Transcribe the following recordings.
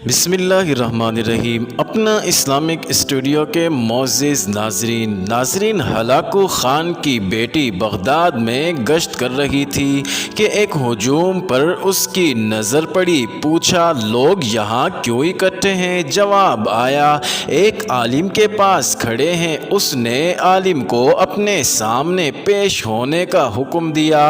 بسم اللہ الرحمن الرحیم۔ اپنا اسلامک اسٹوڈیو کے معزز ناظرین ہلاکو خان کی بیٹی بغداد میں گشت کر رہی تھی کہ ایک ہجوم پر اس کی نظر پڑی۔ پوچھا لوگ یہاں کیوں اکٹھے ہیں؟ جواب آیا ایک عالم کے پاس کھڑے ہیں، اس نے عالم کو اپنے سامنے پیش ہونے کا حکم دیا۔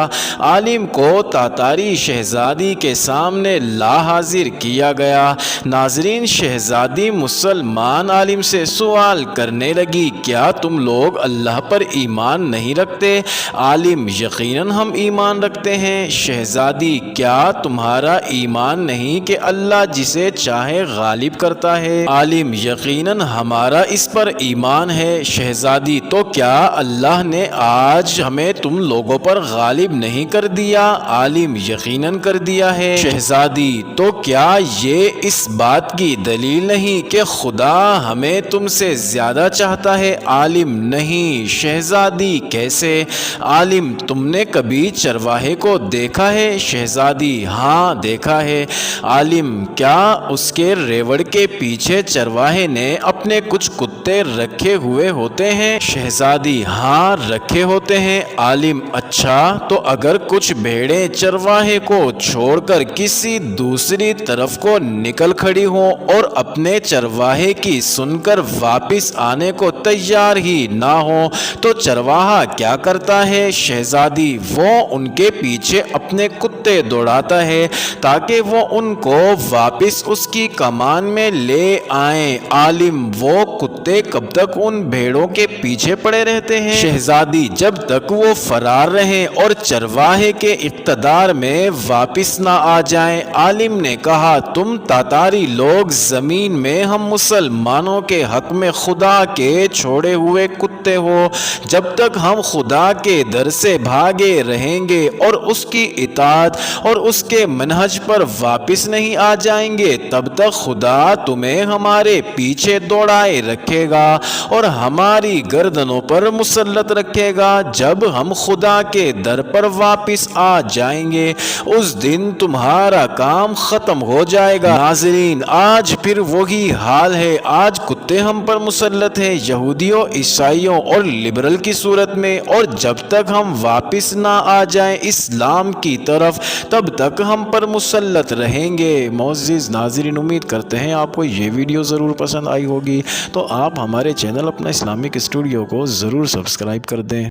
عالم کو تاتاری شہزادی کے سامنے لا حاضر کیا گیا۔ ناظرین، شہزادی مسلمان عالم سے سوال کرنے لگی، کیا تم لوگ اللہ پر ایمان نہیں رکھتے؟ عالم: یقیناً ہم ایمان رکھتے ہیں۔ شہزادی: کیا تمہارا ایمان نہیں کہ اللہ جسے چاہے غالب کرتا ہے؟ عالم: یقیناً ہمارا اس پر ایمان ہے۔ شہزادی: تو کیا اللہ نے آج ہمیں تم لوگوں پر غالب نہیں کر دیا؟ عالم: یقیناً کر دیا ہے۔ شہزادی: تو کیا یہ اس بات کی دلیل نہیں کہ خدا ہمیں تم سے زیادہ چاہتا ہے؟ عالم: نہیں۔ شہزادی: کیسے؟ عالم: تم نے کبھی چرواہے کو دیکھا ہے؟ شہزادی: ہاں دیکھا ہے۔ عالم: کیا اس کے ریوڑ کے پیچھے چرواہے نے اپنے کچھ کتے رکھے ہوئے ہوتے ہیں؟ شہزادی: ہاں رکھے ہوتے ہیں۔ عالم: اچھا، تو اگر کچھ بھیڑیں چرواہے کو چھوڑ کر کسی دوسری طرف کو نکل کھڑی ہوں اور اپنے چرواہے کی سن کر واپس آنے کو تیار ہی نہ ہوں تو چرواہا کیا کرتا ہے؟ شہزادی: وہ ان کے پیچھے اپنے کتے دوڑاتا ہے تاکہ وہ ان کو واپس اس کی کمان میں لے آئیں۔ عالم: وہ کتے کب تک ان بھیڑوں کے پیچھے پڑے رہتے ہیں؟ شہزادی: جب تک وہ فرار رہیں اور چرواہے کے اقتدار میں واپس نہ آ جائیں۔ عالم نے کہا، تم تاتاری لوگ زمین میں ہم مسلمانوں کے حق میں خدا کے چھوڑے ہوئے کتے ہو۔ جب تک ہم خدا کے در سے بھاگے رہیں گے اور اس کی اطاعت اور اس کے منہج پر واپس نہیں آ جائیں گے، تب تک خدا تمہیں ہمارے پیچھے دوڑائے رکھے گا اور ہماری گردنوں پر مسلط رکھے گا۔ جب ہم خدا کے در پر واپس آ جائیں گے، اس دن تمہارا کام ختم ہو جائے گا۔ ناظرین، آج پھر وہی حال ہے۔ آج کتے ہم پر مسلط ہیں، یہودیوں، عیسائیوں اور لبرل کی صورت میں، اور جب تک ہم واپس نہ آ جائیں اسلام کی طرف تب تک ہم پر مسلط رہیں گے۔ معزز ناظرین، امید کرتے ہیں آپ کو یہ ویڈیو ضرور پسند آئی ہوگی، تو آپ ہمارے چینل اپنا اسلامک اسٹوڈیو کو ضرور سبسکرائب کر دیں۔